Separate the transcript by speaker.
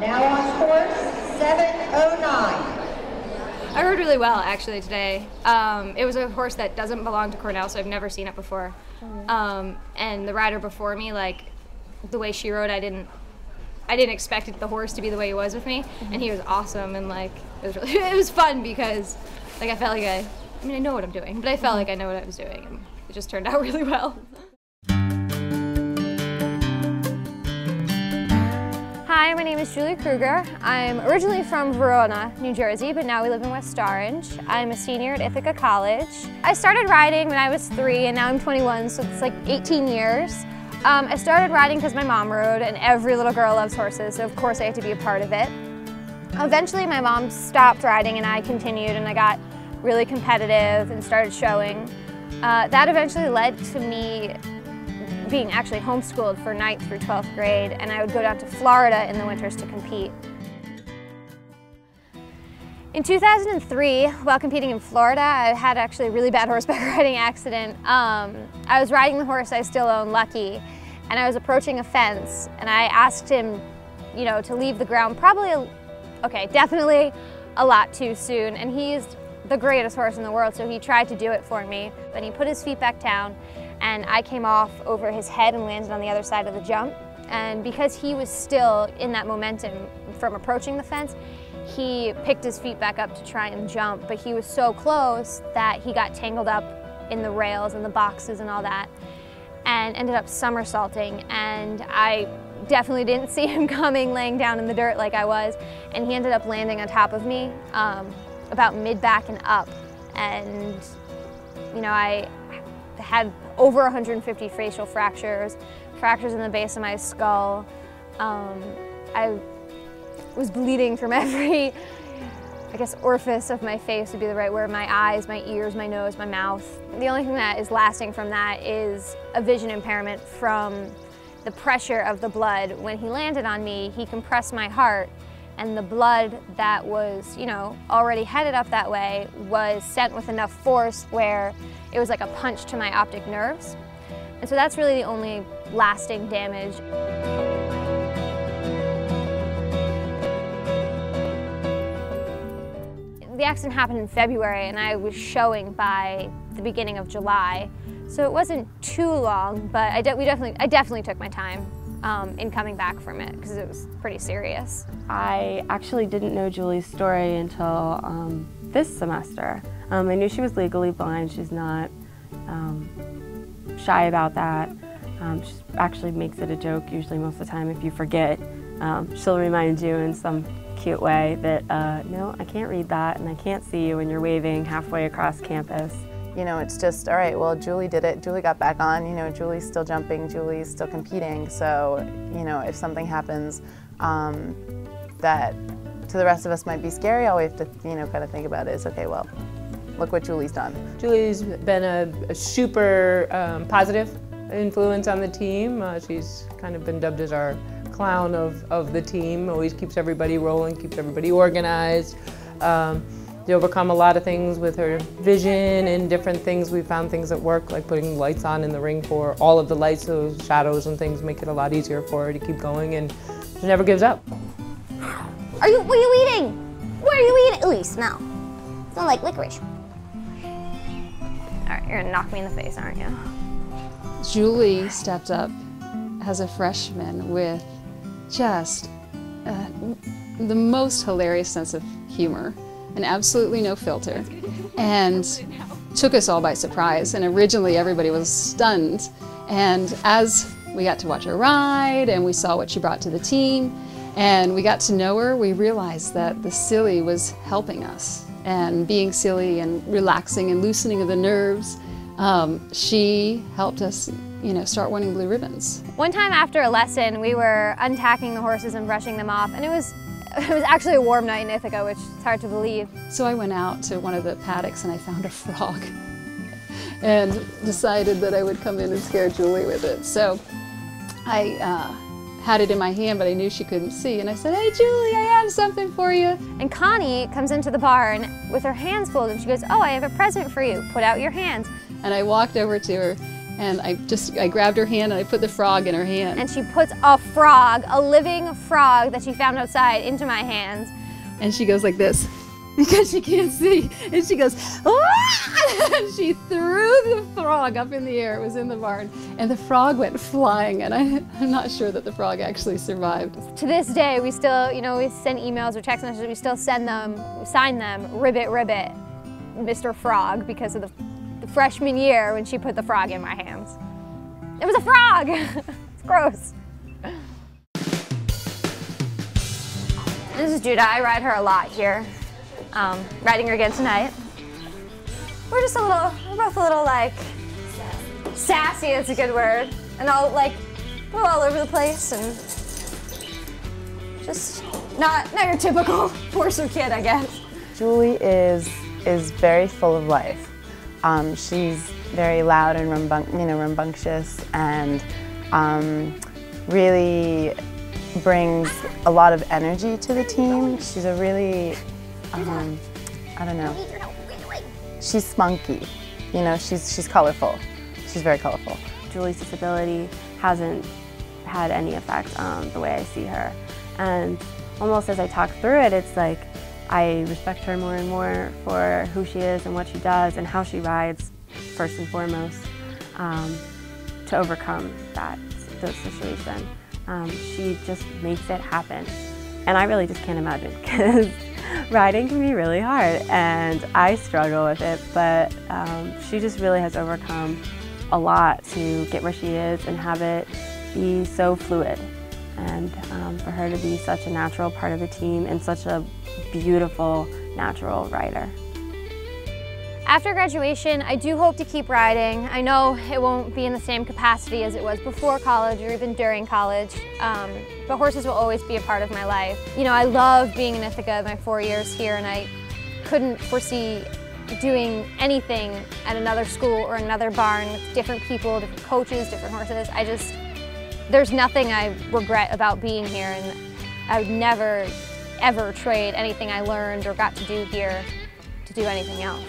Speaker 1: Now on course 709.
Speaker 2: I rode really well actually today. It was a horse that doesn't belong to Cornell, so I've never seen it before. And the rider before me, like the way she rode, I didn't expect the horse to be the way he was with me, and he was awesome. And like it was fun because like I felt like I know what I'm doing, but I felt like I know what I was doing, and it just turned out really well.
Speaker 3: Hi, my name is Julie Kruger. I'm originally from Verona, New Jersey, but now we live in West Orange. I'm a senior at Ithaca College. I started riding when I was 3 and now I'm 21, so it's like 18 years. I started riding because my mom rode, and every little girl loves horses, so of course I had to be a part of it. Eventually my mom stopped riding and I continued, and I got really competitive and started showing. That eventually led to me being actually homeschooled for 9th through 12th grade, and I would go down to Florida in the winters to compete. In 2003, while competing in Florida, I had actually a really bad horseback riding accident. I was riding the horse I still own, Lucky, and I was approaching a fence, and I asked him, to leave the ground definitely a lot too soon, and he's the greatest horse in the world, so he tried to do it for me, but he put his feet back down, and I came off over his head and landed on the other side of the jump. And because he was still in that momentum from approaching the fence, he picked his feet back up to try and jump, but he was so close that he got tangled up in the rails and the boxes and all that, and ended up somersaulting. And I definitely didn't see him coming, laying down in the dirt like I was, and he ended up landing on top of me, about mid-back and up. And I had over 150 facial fractures in the base of my skull. I was bleeding from every, orifice of my face would be the right word, my eyes, my ears, my nose, my mouth. The only thing that is lasting from that is a vision impairment from the pressure of the blood. When he landed on me, he compressed my heart, and the blood that was, already headed up that way was sent with enough force where it was like a punch to my optic nerves. And so that's really the only lasting damage. The accident happened in February, and I was showing by the beginning of July. So it wasn't too long, but I definitely took my time in coming back from it, because it was pretty serious.
Speaker 4: I actually didn't know Julie's story until this semester. I knew she was legally blind. She's not shy about that. She actually makes it a joke usually most of the time. If you forget, she'll remind you in some cute way that, no, I can't read that and I can't see you when you're waving halfway across campus.
Speaker 5: It's just, all right, well, Julie did it, Julie got back on, Julie's still jumping, Julie's still competing, so, if something happens that to the rest of us might be scary, all we have to, kind of think about is, okay, well, look what Julie's done.
Speaker 6: Julie's been a super positive influence on the team. She's kind of been dubbed as our clown of the team, always keeps everybody rolling, keeps everybody organized. To overcome a lot of things with her vision and different things. We found things that work, like putting lights on in the ring for all of the lights, so shadows and things make it a lot easier for her to keep going, and she never gives up.
Speaker 7: What are you eating? What are you eating? Elise, no. It's not like licorice.
Speaker 3: All right, you're gonna knock me in the face, aren't you?
Speaker 8: Julie stepped up as a freshman with just the most hilarious sense of humor and absolutely no filter, and took us all by surprise. And originally everybody was stunned, and as we got to watch her ride and we saw what she brought to the team and we got to know her, we realized that the silly was helping us, and being silly and relaxing and loosening of the nerves, she helped us start winning blue ribbons.
Speaker 3: One time after a lesson, we were untacking the horses and brushing them off, and it was actually a warm night in Ithaca, which is hard to believe.
Speaker 8: So I went out to one of the paddocks and I found a frog and decided that I would come in and scare Julie with it. So I had it in my hand, but I knew she couldn't see, and I said, "Hey Julie, I have something for you."
Speaker 3: And Connie comes into the barn with her hands folded, and she goes, "Oh, I have a present for you. Put out your hands."
Speaker 8: And I walked over to her And I grabbed her hand and I put the frog in her hand.
Speaker 3: And she puts a frog, a living frog that she found outside, into my hands.
Speaker 8: And she goes like this, because she can't see. And she goes, "Ah!" And she threw the frog up in the air. It was in the barn. And the frog went flying, and I'm not sure that the frog actually survived.
Speaker 3: To this day, we still, we send emails or text messages, we still send them, sign them, Ribbit, Ribbit, Mr. Frog, because of the freshman year when she put the frog in my hands. It was a frog! It's gross. This is Judah. I ride her a lot here. Riding her again tonight. We're both a little like, sassy, that's a good word. And all we're all over the place and just not your typical horser kid, I guess.
Speaker 5: Julie is very full of life. She's very loud and rambunctious, and really brings a lot of energy to the team. She's a really, I don't know, she's spunky. She's colorful. She's very colorful.
Speaker 4: Julie's disability hasn't had any effect on the way I see her. And almost as I talk through it, it's like I respect her more and more for who she is and what she does and how she rides, first and foremost, to overcome those situations. She just makes it happen. And I really just can't imagine, because riding can be really hard and I struggle with it, but she just really has overcome a lot to get where she is and have it be so fluid. And for her to be such a natural part of the team and such a beautiful, natural rider.
Speaker 3: After graduation, I do hope to keep riding. I know it won't be in the same capacity as it was before college or even during college, but horses will always be a part of my life. I love being in Ithaca my 4 years here, and I couldn't foresee doing anything at another school or another barn with different people, different coaches, different horses. There's nothing I regret about being here, and I would never, ever trade anything I learned or got to do here to do anything else.